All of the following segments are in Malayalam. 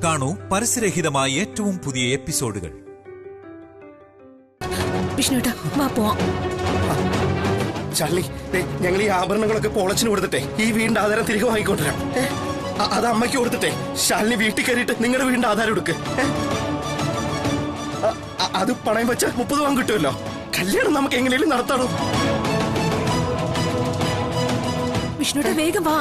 കാണൂ പരസ്യരഹിതമായ ഏറ്റവും പുതിയ എപ്പിസോഡുകൾ. വിഷ്ണുട്ടാ വാ പോവാം. ചാർലി, ഞങ്ങൾ ഈ ആഭരണങ്ങളൊക്കെ പോളച്ചിന് കൊടുത്തിട്ടെ ഈ വീടിന്റെ ആധാരം തിരികെ വാങ്ങിക്കൊണ്ടുവരാം. അത് അമ്മയ്ക്ക് കൊടുത്തിട്ടെ ശാലിനി വീട്ടിൽ കയറിയിട്ട് നിങ്ങളുടെ വീടിന്റെ ആധാരം എടുക്ക്. അത് പണയം വെച്ച 30 പവൻ കിട്ടുമല്ലോ. കല്യാണം നമുക്ക് എങ്ങനെയും നടത്താണോ? വിഷ്ണുട്ടാ വേഗം വാ.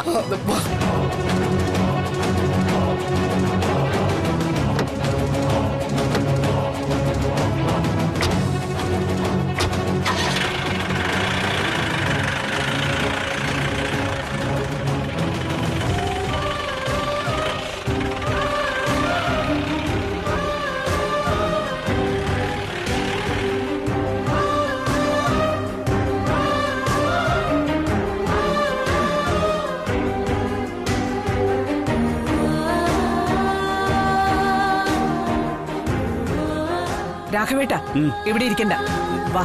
രാഘവേട്ട ഇവിടെ ഇരിക്കണ്ട, വാ.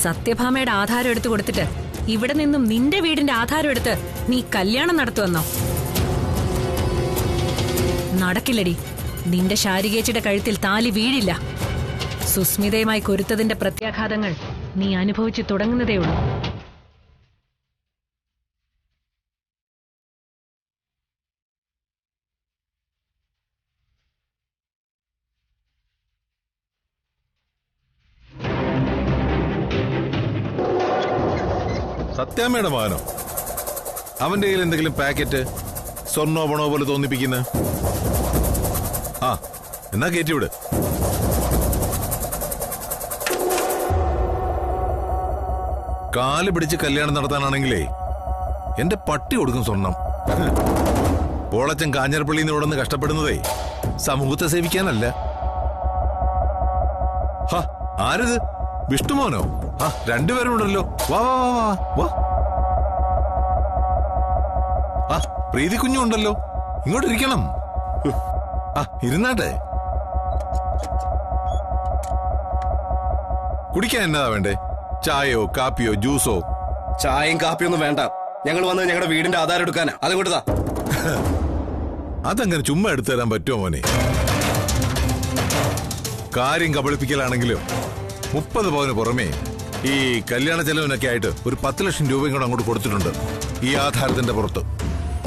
സത്യഭാമയുടെ ആധാരം എടുത്തു കൊടുത്തിട്ട് ഇവിടെ നിന്നും നിന്റെ വീടിന്റെ ആധാരം എടുത്ത് നീ കല്യാണം നടത്തുവന്നോ? നടക്കില്ലടി. നിന്റെ ശാരികേച്ചിയുടെ കഴുത്തിൽ താലി വീഴില്ല. സുസ്മിതയുമായി കൊരുത്തതിന്റെ പ്രത്യാഘാതങ്ങൾ നീ അനുഭവിച്ചു തുടങ്ങുന്നതേയുള്ളൂ. സത്യാമ്മയുടെ മകനോ? അവന്റെ കയ്യിൽ എന്തെങ്കിലും പാക്കറ്റ് സ്വർണ്ണോ പണോ പോലെ തോന്നിപ്പിക്കുന്ന? ആ, എന്നാ കയറ്റിവിട്. കാല് പിടിച്ച് കല്യാണം നടത്താനാണെങ്കിലേ എന്റെ പട്ടി കൊടുക്കും സ്വർണം. പോളച്ചൻ കാഞ്ഞിരപ്പള്ളിയിൽ നിന്ന് ഇവിടെ നിന്ന് കഷ്ടപ്പെടുന്നതേ സമൂഹത്തെ സേവിക്കാനല്ല. ആരിത്? വിഷ്ണുമോനോ? രണ്ടുപേരും ഉണ്ടല്ലോ. വാ വാ വാ വാ വാ. പ്രീതി കുഞ്ഞുണ്ടല്ലോ, ഇങ്ങോട്ടിരിക്കണം. ഇരുന്നാട്ടെ. കുടിക്കാൻ എന്നതാ വേണ്ടേ? ചായയോ കാപ്പിയോ ജ്യൂസോ? ചായയും കാപ്പിയൊന്നും വേണ്ട. ഞങ്ങൾ വന്നത് ഞങ്ങളുടെ വീടിന്റെ ആധാരം എടുക്കാനാ. അതുകൊണ്ട് അതങ്ങനെ ചുമ്മാ എടുത്തു തരാൻ പറ്റുമോ മോനെ? കാര്യം കബളിപ്പിക്കലാണെങ്കിലും 30 പവന് പുറമേ ഈ കല്യാണ ചെലവിനൊക്കെ ആയിട്ട് ഒരു 10 ലക്ഷം രൂപയും കൂടെ അങ്ങോട്ട് കൊടുത്തിട്ടുണ്ട് ഈ ആധാരത്തിന്റെ പുറത്ത്.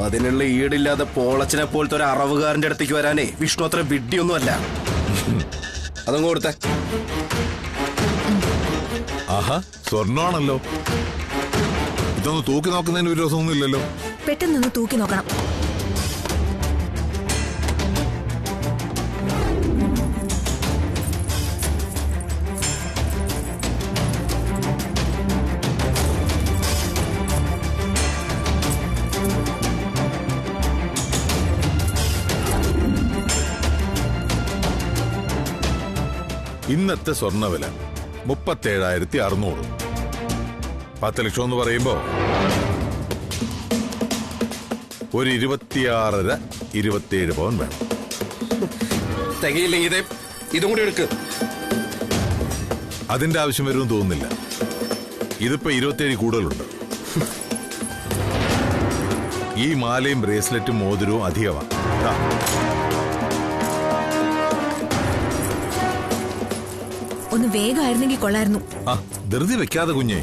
അതിനുള്ള ഈടില്ലാതെ പോളച്ചനെ പോലത്തെ ഒരു അറവുകാരന്റെ അടുത്തേക്ക് വരാനേ വിഷ്ണു അത്ര വിഡ്ഢിയൊന്നുമല്ല. അതങ്ങ് കൊടുത്തേ. ആഹാ, സ്വർണ്ണമാണല്ലോ. ഇതൊന്ന് തൂക്കി നോക്കുന്നതിന് വിരോധമൊന്നും ഇല്ലല്ലോ. പെട്ടെന്ന് തൂക്കി നോക്കണം. ഇന്നത്തെ സ്വർണ്ണവില 37,600. 10 ലക്ഷം എന്ന് പറയുമ്പോ ഒരു 26.5 27 പവൻ വേണം. തികയില്ലെങ്കിൽ ഇതും കൂടി എടുക്ക്. അതിന്റെ ആവശ്യം വരുമെന്ന് തോന്നുന്നില്ല. ഇതിപ്പോ 27 കൂടുതലുണ്ട്. ഈ മാലയും ബ്രേസ്ലെറ്റും മോതിരവും അധികമാണ്. ഒന്ന് വേഗമായിരുന്നെങ്കിൽ കൊള്ളായിരുന്നു. ധൃതി വെക്കാതെ കുഞ്ഞേ.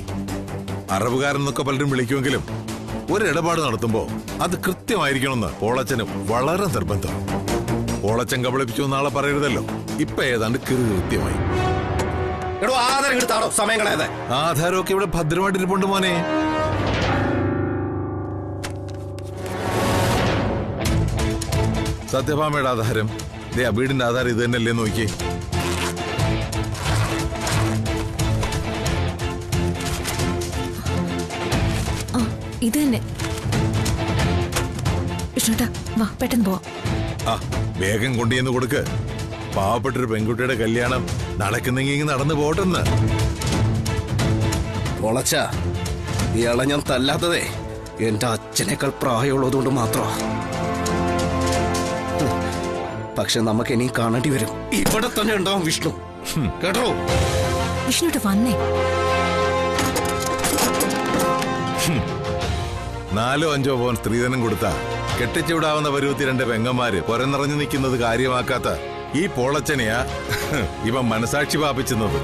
അറബുകാരെന്നൊക്കെ പലരും വിളിക്കുമെങ്കിലും ഒരിടപാട് നടത്തുമ്പോ അത് കൃത്യമായിരിക്കണമെന്ന് പോളച്ചന് വളരെ നിർബന്ധം. പോളച്ചൻ കബളിപ്പിച്ചു നാളെ പറയരുതല്ലോ. ഇപ്പൊ ഏതാണ്ട് കൃത്യമായി. സമയം കളയാതെ. ആധാരമൊക്കെ ഇവിടെ ഭദ്രമായിട്ടിരിപ്പുണ്ട് മോനെ. സത്യഭാമയുടെ ആധാരം, വീടിന്റെ ആധാരം ഇത് തന്നെയല്ലേ നോക്കിയേ. ഇത് തന്നെ. വിഷ്ണുട്ടാ വാ, പെട്ടെന്ന് പോവാം. വേഗം കൊണ്ടുചെന്ന് കൊടുക്ക്. പാവപ്പെട്ടൊരു പെൺകുട്ടിയുടെ കല്യാണം നടക്കുന്നെങ്കിൽ നടന്നു പോട്ടെന്ന്. പൊളച്ച ഇയാളെ ഞാൻ തല്ലാത്തതേ എന്റെ അച്ഛനേക്കാൾ പ്രായമുള്ളതുകൊണ്ട് മാത്രമാ. പക്ഷെ നമുക്ക് ഇനിയും കാണേണ്ടി വരും. ഇവിടെ തന്നെ ഉണ്ടാവും വിഷ്ണു, കേട്ടോ? വിഷ്ണുട്ട് വന്നേ. 4-5 പവൻ സ്ത്രീധനം കൊടുത്താ കെട്ടിച്ചുവിടാവുന്ന പരുവത്തി 2 പെങ്ങന്മാര് പൊരനിറഞ്ഞു നിൽക്കുന്നത് കാര്യമാക്കാത്ത ഈ പോളച്ചനെയാ ഇവൻ മനസാക്ഷി പാപിച്ചുന്നത്.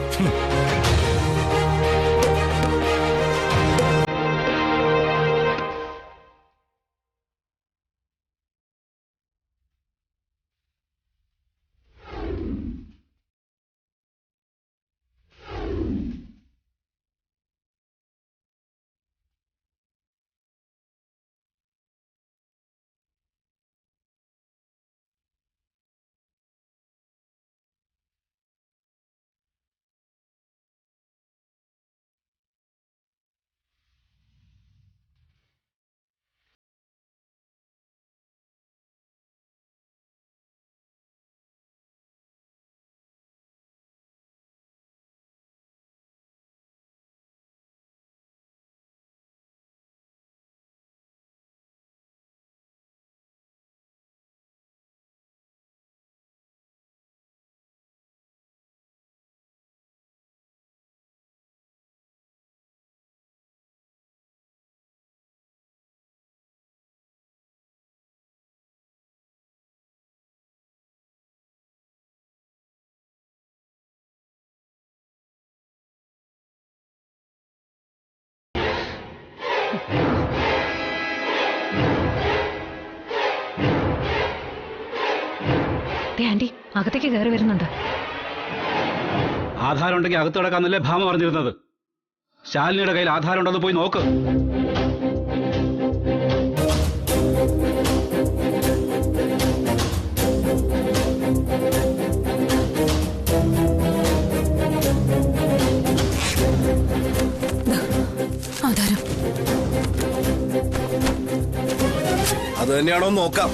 ആന്റി അകത്തേക്ക് കയറി വരുന്നുണ്ട്. ആധാരം ഉണ്ടെങ്കിൽ അകത്ത് കിടക്കാന്നല്ലേ ഭാമ പറഞ്ഞിരുന്നത്. ശാലിനിയുടെ കയ്യിൽ ആധാരം ഉണ്ടെന്ന് പോയി നോക്ക്. ആധാരം അത് തന്നെയാണോ നോക്കാം.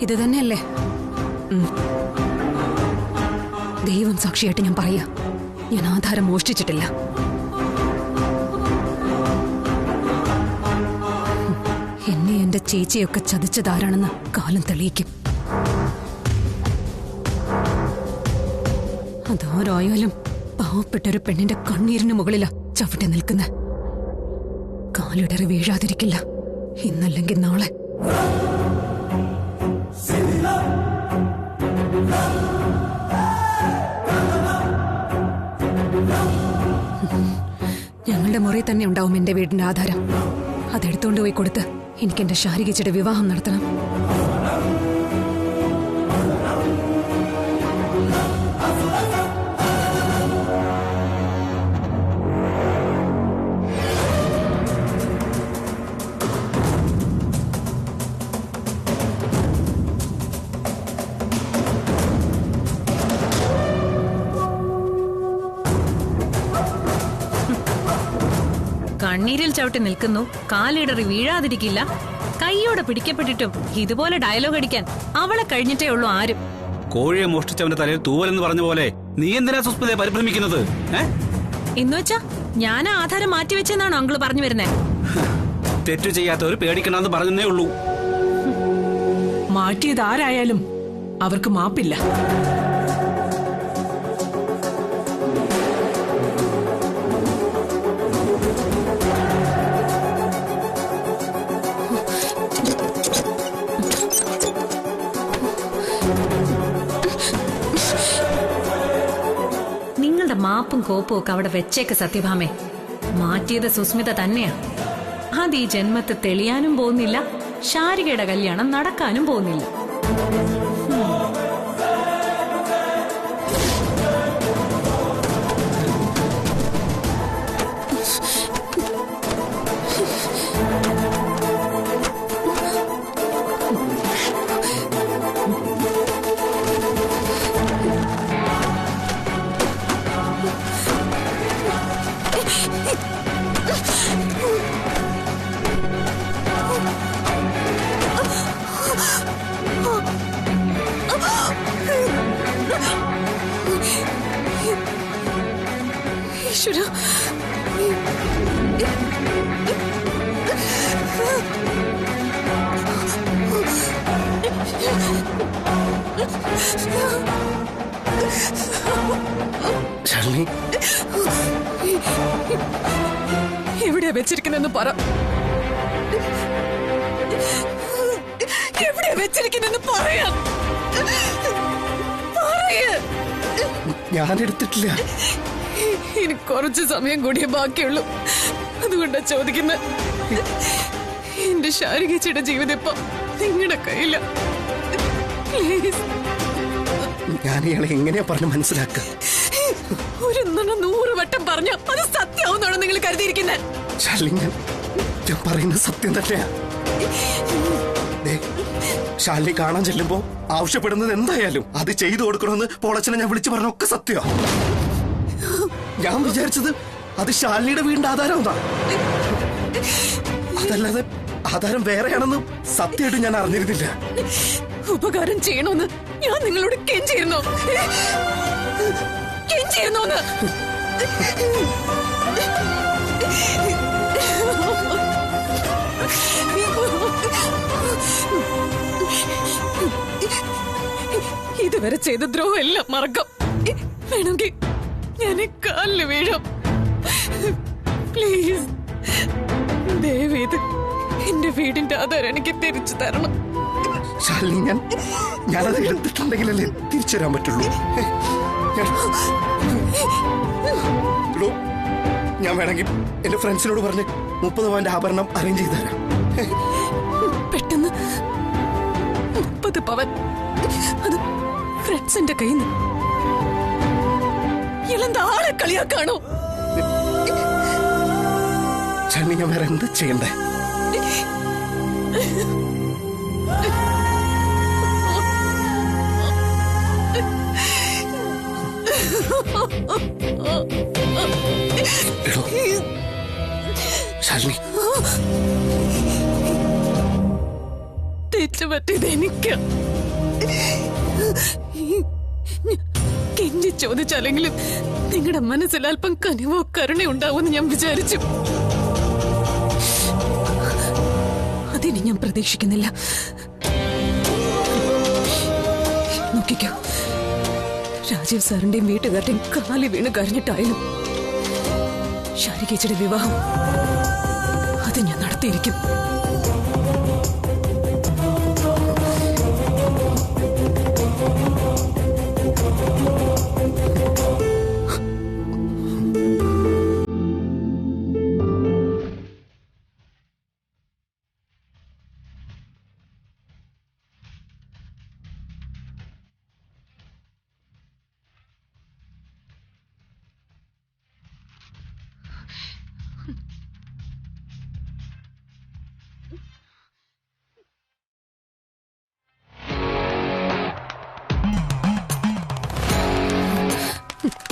ഇത് തന്നെയല്ലേ? ദൈവം സാക്ഷിയായിട്ട് ഞാൻ പറയാ, ഞാൻ ആധാരം മോഷ്ടിച്ചിട്ടില്ല. എന്നെ എന്റെ ചേച്ചിയൊക്കെ ചതിച്ചതാരാണെന്ന് കാലം തെളിയിക്കും. അതാരായാലും പാവപ്പെട്ടൊരു പെണ്ണിന്റെ കണ്ണീരിന് മുകളിലാ ചവിട്ടി നിൽക്കുന്ന. കാലിടറി വീഴാതിരിക്കില്ല, ഇന്നല്ലെങ്കിൽ നാളെ. ഞങ്ങളുടെ മുറി തന്നെ ഉണ്ടാവും എന്റെ വീടിന്റെ ആധാരം. അതെടുത്തോണ്ട് പോയി കൊടുത്ത് എനിക്ക് എന്റെ ശാരികച്ചിയുടെ വിവാഹം നടത്തണം. കണ്ണീരിൽ ചവിട്ടി നിൽക്കുന്നു, കാലിടറി വീഴാതിരിക്കില്ല. കൈയോടെ പിടിക്കപ്പെട്ടിട്ടും ഇതുപോലെ ഡയലോഗ് അടിക്കാൻ അവളെ കഴിഞ്ഞിട്ടേ ഉള്ളൂ ആരും. കോഴിയെ മോഷ്ടിച്ചവന്റെ തലയിൽ തൂവലെന്ന് പറഞ്ഞ പോലെ നീ എന്തിനാ സുസ്മിതയെ പരിഭ്രമിക്കുന്നത്? എന്നുവെച്ചാ ഞാൻ ആധാരം മാറ്റിവെച്ചെന്നാണോ അങ്കിള് പറഞ്ഞു വരുന്നേ? തെറ്റു ചെയ്യാത്തവർ പേടിക്കണമെന്ന് പറഞ്ഞേ ഉള്ളൂ. മാറ്റിയത് ആരായാലും അവർക്ക് മാപ്പില്ല. നിങ്ങളുടെ മാപ്പും കോപ്പും ഒക്കെ അവിടെ വെച്ചേക്ക് സത്യഭാമേ. മാറ്റിയത് സുസ്മിത തന്നെയാ. അത് ഈ ജന്മത്തെ തെളിയാനും പോകുന്നില്ല, ശാരികയുടെ കല്യാണം നടക്കാനും പോകുന്നില്ല. ഈശ്വരാ, ശാലിനി, എവിടെയാ വെച്ചിരിക്കുന്നെന്ന് പറ. എവിടെയാ വെച്ചിരിക്കുന്നെന്ന് പറയാ. ഞാൻ എടുത്തിട്ടില്ല. ഇനി കുറച്ച് സമയം കൂടിയേ ബാക്കിയുള്ളൂ. അതുകൊണ്ടാ ചോദിക്കുന്നത്. എന്റെ ശാരികച്ചിയുടെ ജീവിതം ഇപ്പൊ നിങ്ങളുടെ കയ്യില. പ്ലീസ്. ഞാൻ ഇയാളെ എങ്ങനെയാ പറഞ്ഞ് മനസ്സിലാക്ക? ഒരു 100 വട്ടം പറഞ്ഞ അത് സത്യമാവുന്നാണോ നിങ്ങൾ കരുതിയിരിക്കുന്നത്? ശാലിനി, ഞാൻ പറയുന്നത് സത്യം തന്നെയാ. ശാലിനി കാണാൻ ചെല്ലുമ്പോ ആവശ്യപ്പെടുന്നത് എന്തായാലും അത് ചെയ്തു കൊടുക്കണമെന്ന് പോളച്ചനെ ഞാൻ വിളിച്ചു പറഞ്ഞൊക്കെ സത്യമാ. ഞാൻ വിചാരിച്ചത് അത് ശാലിനിയുടെ വീടിന്റെ ആധാരം എന്നാ. അതല്ലാതെ ആധാരം വേറെയാണെന്ന് സത്യമായിട്ട് ഞാൻ അറിഞ്ഞിരുന്നില്ല. ഉപകാരം ചെയ്യണമെന്ന് ഞാൻ നിങ്ങളോട് കെഞ്ചിരുന്നോ? കെഞ്ചിരുന്നോന്ന്? ഇതുവരെ ചെയ്ത ദ്രോഹം എല്ലാം മറക്കാം. വേണമെങ്കിൽ ഞാൻ കാലില് വീഴാം. പ്ലീസ്, ദയവേത് എന്റെ വീടിന്റെ ആധാരം എനിക്ക് തിരിച്ചു തരണം. ശാലിനി, ഞാനത് എടുത്തിട്ടുണ്ടെങ്കിലല്ലേ തിരിച്ചു തരാൻ പറ്റുള്ളൂ. ഞാൻ വേണമെങ്കിൽ എന്റെ ഫ്രണ്ട്സിനോട് പറഞ്ഞ് 30 പവന്റെ ആഭരണം അറേഞ്ച് ചെയ്ത് തരാം. പെട്ടെന്ന് 30 പവൻ, അത് ഫ്രണ്ട്സിന്റെ കയ്യിൽ നിന്ന്. ഇളന്ത ആളെ കളിയാക്കാണോ? ശാലിനി, ഞാൻ വേറെ എന്ത് ചെയ്യണ്ടേ? ശാലിനി, തെറ്റ് പറ്റിയത് എനിക്ക്. കെഞ്ചി ചോദിച്ചാലെങ്കിലും നിങ്ങളുടെ മനസ്സിൽ അല്പം കനിവോ കരുണ ഉണ്ടാവുമെന്ന് ഞാൻ വിചാരിച്ചു. അതിനി ഞാൻ പ്രതീക്ഷിക്കുന്നില്ല. നോക്കിക്കോ, രാജീവ് സാറിന്റെയും വീട്ടുകാരുടെയും കാലി വീണ് കരഞ്ഞിട്ടായാലും ശാരികേച്ചിയുടെ വിവാഹം അത് ഞാൻ നടത്തിയിരിക്കും.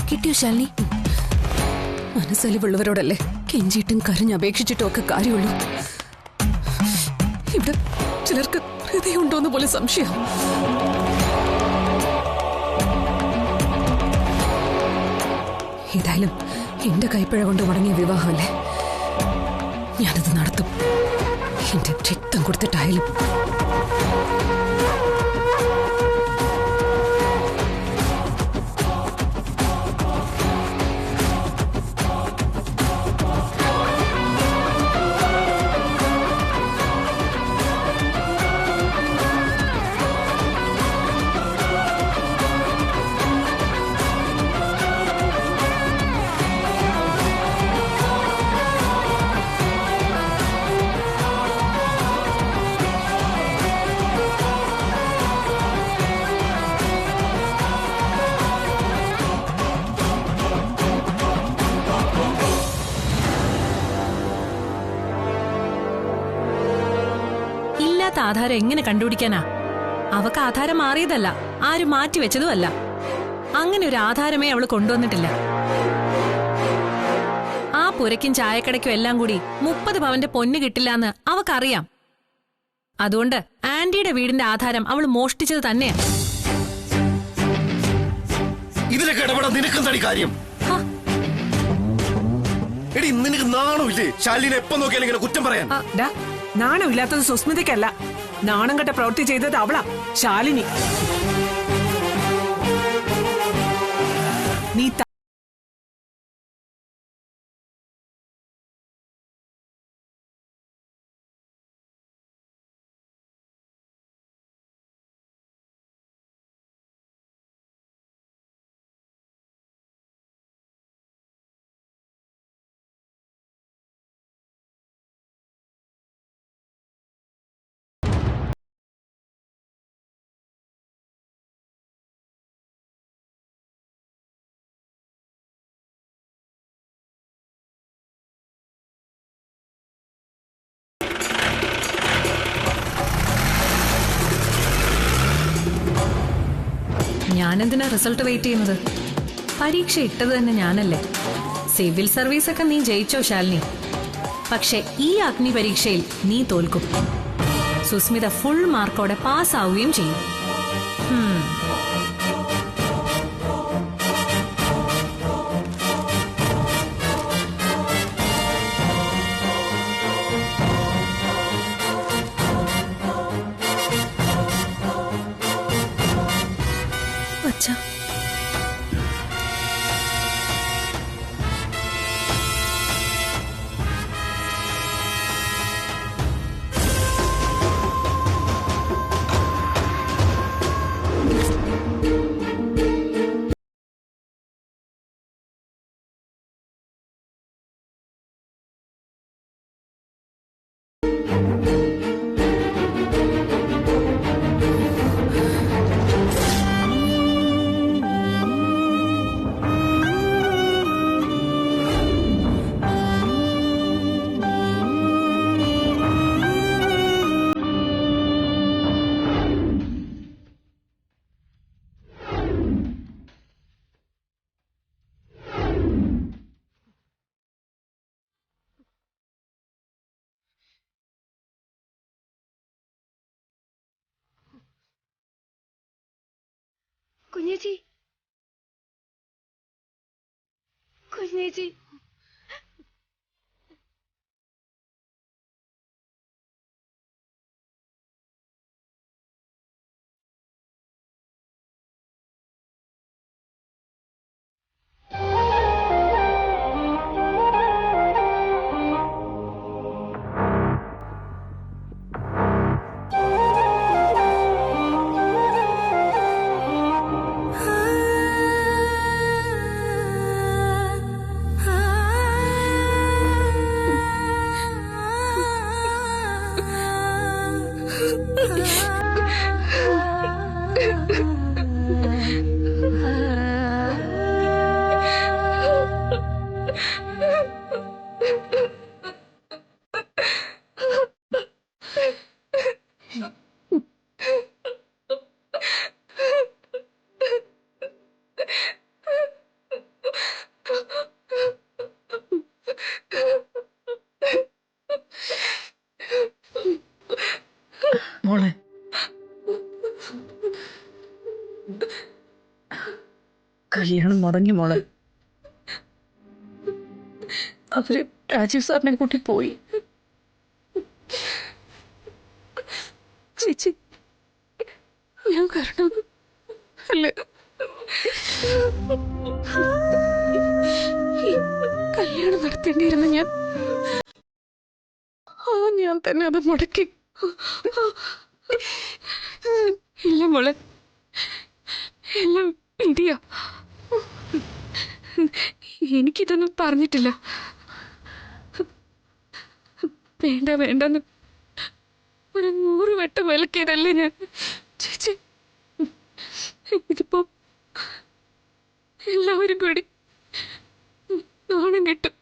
കിട്ടിയോ ശാലിനി? മനസ്സലിവുള്ളവരോടല്ലേ കെഞ്ചിയിട്ടും കരഞ്ഞപേക്ഷിച്ചിട്ടും ഒക്കെ കാര്യമുള്ളൂ. ഇവിടെ ചിലർക്ക് ഹൃദയമുണ്ടോന്ന് പോലെ സംശയം. ഏതായാലും എന്റെ കൈപ്പിഴ കൊണ്ട് മുടങ്ങിയ വിവാഹമല്ലേ, ഞാനത് നടത്തും. എന്റെ രക്തം കൊടുത്തിട്ടായാലും. ആധാരം എങ്ങനെ കണ്ടുപിടിക്കാനാ? അവക്ക് ആധാരം മാറിയതല്ല, ആരും മാറ്റിവെച്ചതുമല്ല. അങ്ങനെ ഒരു ആധാരമേ അവള് കൊണ്ടുവന്നിട്ടില്ല. ആ പുരയ്ക്കും ചായക്കടയ്ക്കും എല്ലാം കൂടി 30 പവന്റെ പൊന്ന് കിട്ടില്ലാന്ന് അവക്കറിയാം. അതുകൊണ്ട് ആന്റിയുടെ വീടിന്റെ ആധാരം അവൾ മോഷ്ടിച്ചത് തന്നെയാ. ഇതിലൊക്കെ ഇടപെടാൻ നിനക്കെന്താടി കാര്യം? എടി, നിനക്ക് നാണമില്ലേ ശാലിനെ എപ്പോ നോക്കിയാലും ഇങ്ങനെ കുറ്റം പറയാൻ? നാണമില്ലാത്തത് സുസ്മിതയ്ക്കല്ല, നാണം കെട്ട പ്രവൃത്തി ചെയ്തത് അവളാ, ശാലിനി. നീ ഞാനെന്തിനാ റിസൾട്ട് വെയിറ്റ് ചെയ്യുന്നത്? പരീക്ഷ ഇട്ടത് തന്നെ ഞാനല്ലേ. സിവിൽ സർവീസ് ഒക്കെ നീ ജയിച്ചോ ശാലിനി, പക്ഷെ ഈ അഗ്നി പരീക്ഷയിൽ നീ തോൽക്കും. സുസ്മിത ഫുൾ മാർക്കോടെ പാസ്സാവുകയും ചെയ്യും. അച്ഛാ, കുഞ്ഞേച്ചി, കുഞ്ഞേച്ചി, മോളെ, കല്യാണം മുടങ്ങി മോളെ. അവര് രാജീവ് സാറിനെ കൂട്ടി പോയി. ചേച്ചി, ഞാൻ കാരണം അല്ലേ കല്യാണം നടത്തേണ്ടിയിരുന്ന ഞാൻ തന്നെ അത് മുടക്കി. ഇല്ല മോളെ, എല്ലാം വിധിയാ. എനിക്കിതൊന്നും പറഞ്ഞിട്ടില്ല. വേണ്ട വേണ്ടെന്ന് ഒരു 100 വട്ടം വിലക്കിയതല്ലേ ഞാൻ. ചേച്ചി, ഇതിപ്പോ എല്ലാവരും കൂടി നാണം കിട്ടും.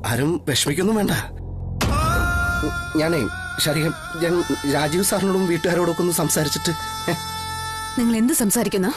ആരും വിഷമിക്കൊന്നും വേണ്ട. ഞാനേ ശരിക്കും ഞാൻ രാജീവ് സാറിനോടും വീട്ടുകാരോടൊക്കെ ഒന്ന് സംസാരിച്ചിട്ട്. നിങ്ങൾ എന്ത് സംസാരിക്കാനാണോ?